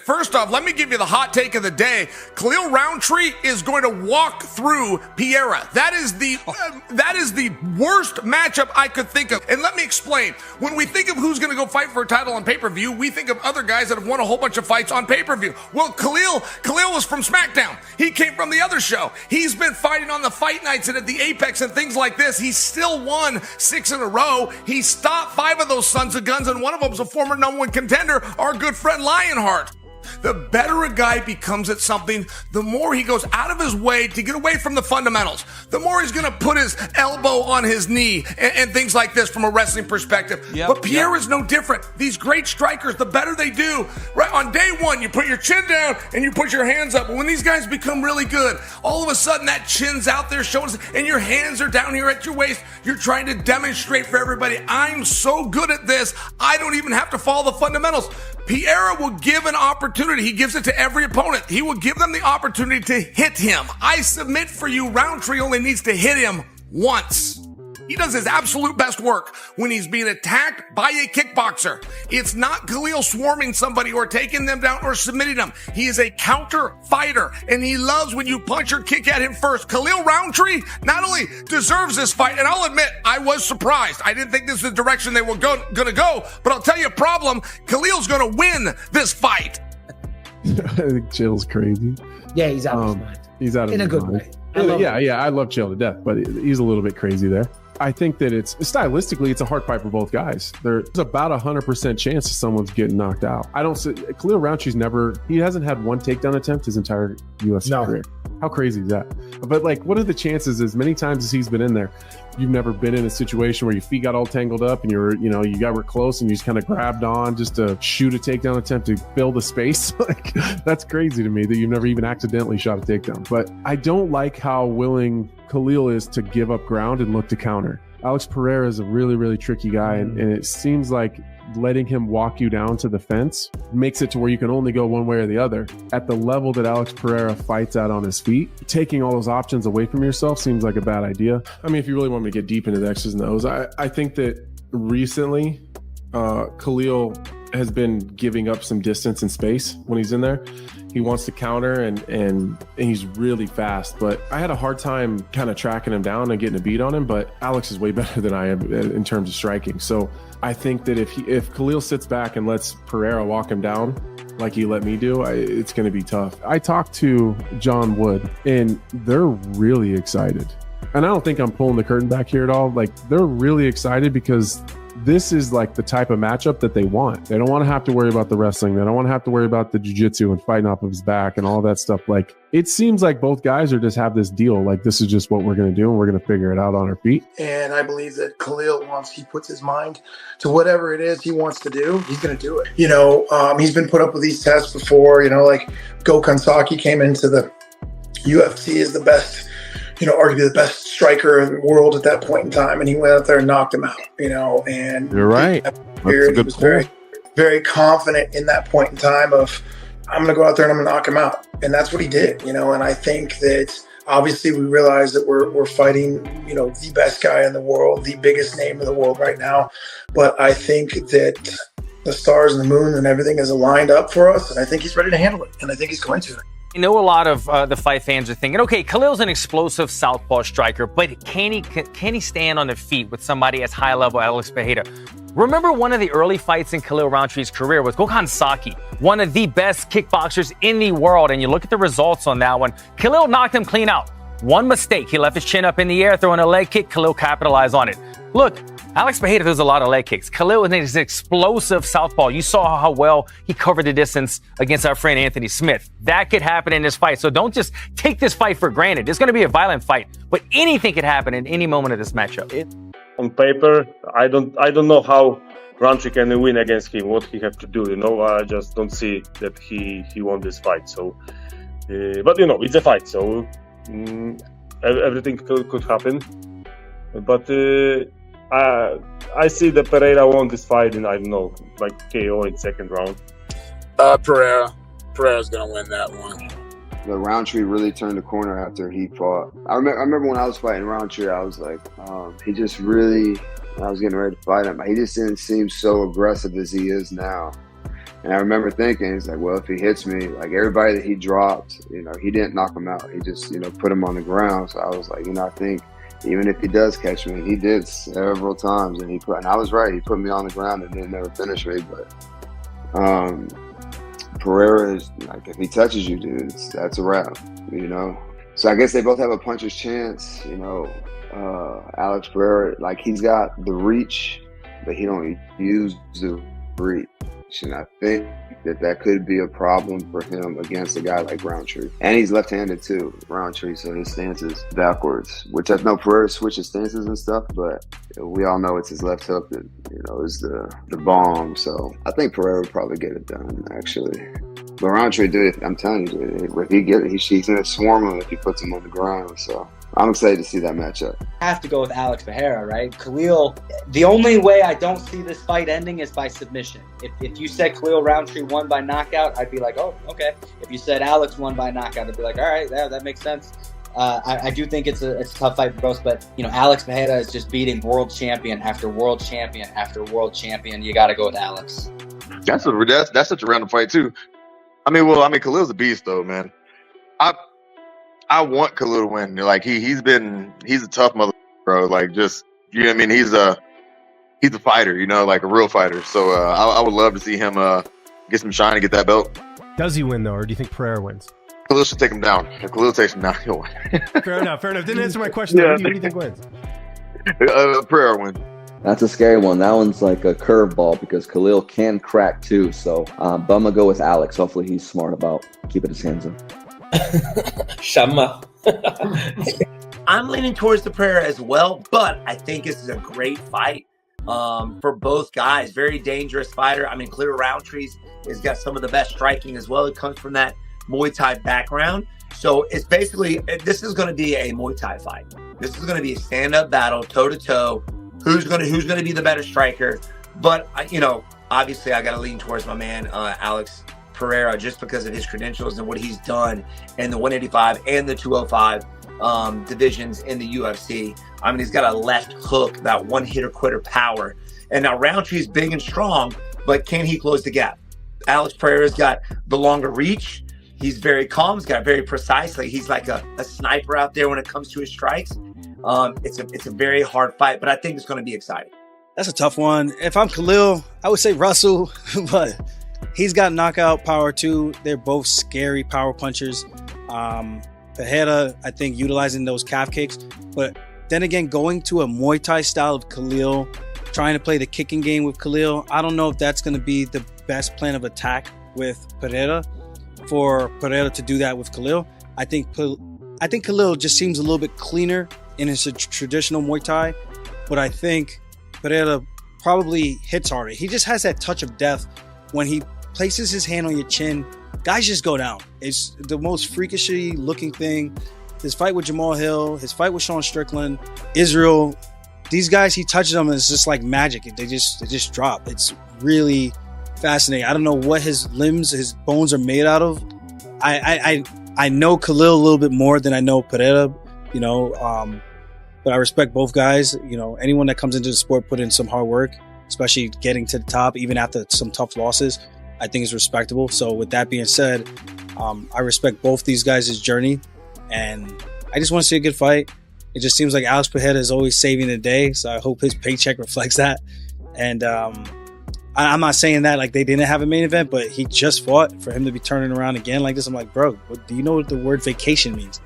First off, let me give you the hot take of the day. Khalil Roundtree is going to walk through Pereira. That is the worst matchup I could think of. And let me explain. When we think of who's going to go fight for a title on pay-per-view, we think of other guys that have won a whole bunch of fights on pay-per-view. Well, Khalil was from SmackDown. He came from the other show. He's been fighting on the fight nights and at the Apex and things like this. He's still won 6 in a row. He stopped 5 of those sons of guns, and one of them's a former #1 contender, our good friend Lionheart. The better a guy becomes at something, the more he goes out of his way to get away from the fundamentals. The more he's going to put his elbow on his knee and things like this from a wrestling perspective. But Pereira is no different. These great strikers, the better they do, right on day one, you put your chin down and you put your hands up. But when these guys become really good, all of a sudden that chin's out there, shoulders, and your hands are down here at your waist. You're trying to demonstrate for everybody, I'm so good at this, I don't even have to follow the fundamentals. Pereira will give an opportunity. He gives it to every opponent. He will give them the opportunity to hit him. I submit for you, Roundtree only needs to hit him once. He does his absolute best work when he's being attacked by a kickboxer. It's not Khalil swarming somebody or taking them down or submitting them. He is a counter fighter, and he loves when you punch or kick at him first. Khalil Roundtree not only deserves this fight, and I'll admit, I was surprised. I didn't think this is the direction they were going to go, but I'll tell you a problem. Khalil's going to win this fight. I think Chill's crazy. Yeah, he's out of his mind. He's out of his mind. In a good way. I love Chill to death, but he's a little bit crazy there. I think that it's stylistically, it's a hard fight for both guys. There's about 100% chance someone's getting knocked out. I don't see Khalil Roundtree's he hasn't had one takedown attempt his entire UFC career. How crazy is that? But like, what are the chances? As many times as he's been in there, you've never been in a situation where your feet got all tangled up and you were close and you just kind of grabbed on just to shoot a takedown attempt to fill the space. Like, that's crazy to me that you've never even accidentally shot a takedown. But I don't like how willing Khalil is to give up ground and look to counter. Alex Pereira is a really, really tricky guy, and it seems like letting him walk you down to the fence makes it to where you can only go one way or the other. At the level that Alex Pereira fights at on his feet, taking all those options away from yourself seems like a bad idea. I mean, if you really want me to get deep into the X's and O's, I think that recently Khalil has been giving up some distance and space when he's in there. He wants to counter and he's really fast, but I had a hard time kind of tracking him down and getting a beat on him, but Alex is way better than I am in terms of striking. So I think that if Khalil sits back and lets Pereira walk him down like he let me do, it's going to be tough. I talked to John Wood and they're really excited. And I don't think I'm pulling the curtain back here at all. Like, they're really excited because this is like the type of matchup that they want. They don't want to have to worry about the wrestling. They don't want to have to worry about the jiu-jitsu and fighting off of his back and all that stuff. Like, it seems like both guys are just have this deal. Like, this is just what we're going to do, and we're going to figure it out on our feet. And I believe that Khalil, once he puts his mind to whatever it is he wants to do, he's going to do it. He's been put up with these tests before. You Gokhan Saki came into the UFC as the best, arguably the best striker in the world at that point in time, and he went out there and knocked him out, and you're right. He was very, very confident in that point in time of, I'm going to go out there and I'm going to knock him out. And that's what he did, and I think that obviously we realize that we're fighting, the best guy in the world, the biggest name in the world right now. But I think that the stars and the moon and everything is aligned up for us, and I think he's ready to handle it, and I think he's going to. I know a lot of the fight fans are thinking, okay, Khalil's an explosive southpaw striker, but can he stand on the feet with somebody as high level as Alex Pereira? Remember, one of the early fights in Khalil Roundtree's career was Gokhan Saki, one of the best kickboxers in the world, and you look at the results on that one. Khalil knocked him clean out. One mistake, he left his chin up in the air, throwing a leg kick. Khalil capitalized on it. Look, Alex Pereira throws a lot of leg kicks. Khalil is an explosive southpaw. You saw how well he covered the distance against our friend Anthony Smith. That could happen in this fight. So don't just take this fight for granted. It's going to be a violent fight, but anything could happen in any moment of this matchup. On paper, I don't know how Roundtree can win against him. What he have to do, I just don't see that he won this fight. So, but it's a fight, so everything could happen. But I see that Pereira won this fight in, like KO in second round. Pereira's gonna win that one. The Roundtree really turned the corner after he fought. I remember when I was fighting Roundtree, I was like, he just really, I was getting ready to fight him. He just didn't seem so aggressive as he is now. And I remember thinking, it's like, well, if he hits me, like everybody that he dropped, he didn't knock him out. He just, put him on the ground. So I was like, I think even if he does catch me, he did several times, and I was right. He put me on the ground and didn't never finish me. But Pereira is like, if he touches you, dude, that's a wrap. So I guess they both have a puncher's chance. Alex Pereira, like, he's got the reach, but he don't use the reach. And I think that could be a problem for him against a guy like Roundtree. And he's left-handed too, Roundtree, so his stance is backwards, which I know Pereira switches stances and stuff, but we all know it's his left hook that, is the bomb. So I think Pereira would probably get it done, actually. But Roundtree, dude, I'm telling you, dude, if he get it, he's going to swarm him if he puts him on the ground. So I'm excited to see that matchup. I have to go with Alex Pereira, right? Khalil, the only way I don't see this fight ending is by submission. If you said Khalil Roundtree won by knockout, I'd be like, oh, okay. If you said Alex won by knockout, I'd be like, all right, yeah, that makes sense. I do think it's a tough fight for both, but Alex Pereira is just beating world champion after world champion after world champion. You got to go with Alex. That's such a random fight too. Khalil's a beast though, man. I want Khalil to win. Like he's a tough mother, bro. Like just he's a fighter, like a real fighter. So I would love to see him get some shine and get that belt. Does he win though, or do you think Pereira wins? Khalil should take him down. If Khalil takes him down, he'll win. Fair enough. Didn't answer my question. Yeah. Who do you think wins? Pereira wins. That's a scary one. That one's like a curveball because Khalil can crack too. So, but I'm going to go with Alex. Hopefully he's smart about keeping his hands up. Shama. I'm leaning towards the Pereira as well, but I think this is a great fight for both guys. Very dangerous fighter. Khalil Roundtree has got some of the best striking as well. It comes from that Muay Thai background. So it's basically, this is going to be a Muay Thai fight. This is going to be a stand-up battle, toe-to-toe. Who's gonna be the better striker? But obviously I gotta lean towards my man Alex Pereira just because of his credentials and what he's done in the 185 and the 205 divisions in the UFC. He's got a left hook, that one hitter quitter power. And now Roundtree's big and strong, but can he close the gap? Alex Pereira's got the longer reach. He's very calm. He's got very precise. Like he's like a sniper out there when it comes to his strikes. It's a very hard fight, but I think it's going to be exciting. That's a tough one. If I'm Khalil, I would say Russell, but he's got knockout power too. They're both scary power punchers. Pereira, I think, utilizing those calf kicks. But then again, going to a Muay Thai style of Khalil, trying to play the kicking game with Khalil, I don't know if that's going to be the best plan of attack with Pereira. For Pereira to do that with Khalil, I think Khalil just seems a little bit cleaner in his traditional Muay Thai, but I think Pereira probably hits harder. He just has that touch of death. When he places his hand on your chin, guys just go down. It's the most freakishly looking thing. His fight with Jamal Hill, his fight with Sean Strickland, Israel, these guys, he touches them and it's just like magic. They just drop. It's really fascinating. I don't know what his limbs, his bones are made out of. I know Khalil a little bit more than I know Pereira, but I respect both guys. Anyone that comes into the sport put in some hard work, especially getting to the top, even after some tough losses, I think is respectable. So with that being said, I respect both these guys' journey, and I just want to see a good fight. It just seems like Alex Pereira is always saving the day, so I hope his paycheck reflects that. And I'm not saying that like they didn't have a main event, but he just fought. For him to be turning around again like this, I'm like, bro, do you know what the word vacation means?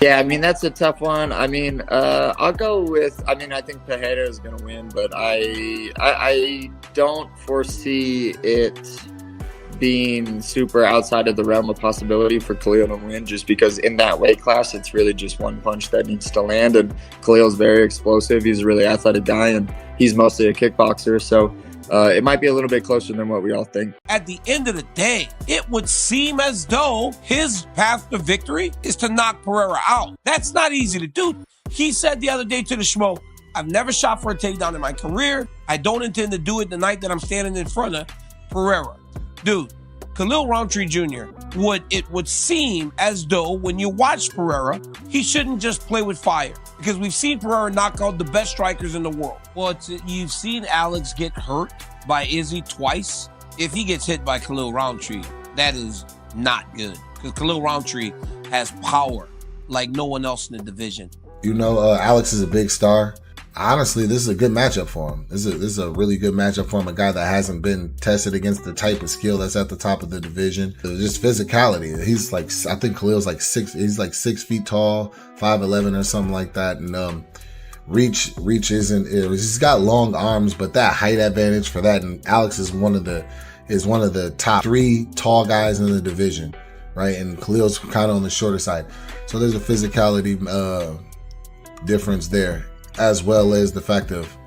Yeah, that's a tough one. I'll go with, I think Pereira is going to win, but I don't foresee it being super outside of the realm of possibility for Khalil to win, just because in that weight class, it's really just one punch that needs to land, and Khalil's very explosive. He's a really athletic guy, and he's mostly a kickboxer, so it might be a little bit closer than what we all think. At the end of the day, it would seem as though his path to victory is to knock Pereira out. That's not easy to do. He said the other day to the Schmo, I've never shot for a takedown in my career. I don't intend to do it the night that I'm standing in front of Pereira. Dude, Khalil Roundtree Jr., it would seem as though when you watch Pereira, he shouldn't just play with fire, because we've seen Pereira knock out the best strikers in the world. Well, you've seen Alex get hurt by Izzy twice. if he gets hit by Khalil Roundtree, that is not good. Because Khalil Roundtree has power like no one else in the division. You know, Alex is a big star. Honestly, this is a good matchup for him. This is a really good matchup for him. A guy that hasn't been tested against the type of skill that's at the top of the division. Just physicality. He's like, I think Khalil's like he's like 6 feet tall, 5'11" or something like that. And reach isn't. He's got long arms, but that height advantage for that. And Alex is one of the top 3 tall guys in the division, right? And Khalil's kind of on the shorter side. So there's a physicality difference there, as well as the fact of,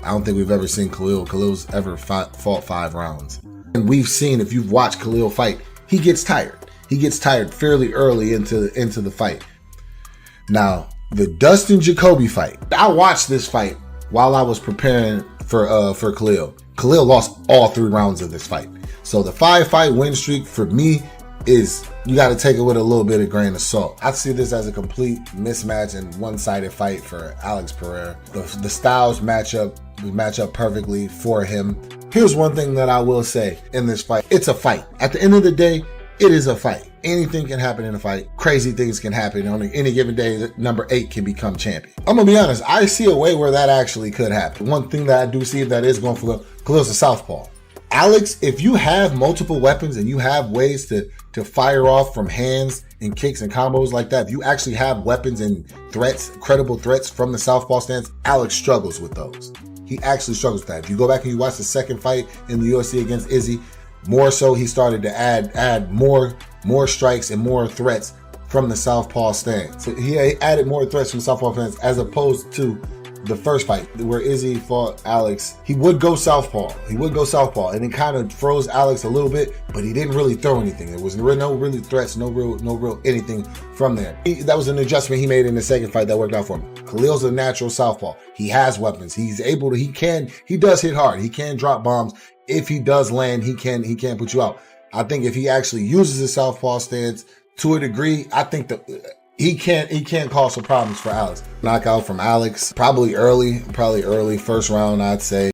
I don't think we've ever seen Khalil's ever fought 5 rounds. And we've seen, if you've watched Khalil fight, he gets tired. He gets tired fairly early into the fight. Now, the Dustin Jacoby fight, I watched this fight while I was preparing for Khalil. Khalil lost all 3 rounds of this fight. So the 5-fight win streak for me is, you got to take it with a little bit of grain of salt. I see this as a complete mismatch and one-sided fight for Alex Pereira. The styles match up perfectly for him. Here's one thing that I will say in this fight. It's a fight. At the end of the day, it is a fight. Anything can happen in a fight. Crazy things can happen. On any given day, number 8 can become champion. I'm going to be honest. I see a way where that actually could happen. One thing that I do see that is going for Khalil's a southpaw. Alex, if you have multiple weapons and you have ways to fire off from hands and kicks and combos like that, if you actually have weapons and threats, credible threats from the southpaw stance, Alex struggles with those. He actually struggles with that. If you go back and you watch the second fight in the UFC against Izzy, more so he started to add more strikes and more threats from the southpaw stance. So he added more threats from the southpaw stance as opposed to the first fight where Izzy fought Alex. He would go southpaw. And it kind of froze Alex a little bit, but he didn't really throw anything. There was no really threats, no real anything from there. That was an adjustment he made in the second fight that worked out for him. Khalil's a natural southpaw. He has weapons. He's able to, he does hit hard. He can drop bombs. If he does land, he can put you out. I think if he actually uses his southpaw stance to a degree, I think that he can't cause some problems for Alex. Knockout from Alex, probably early, first round, I'd say.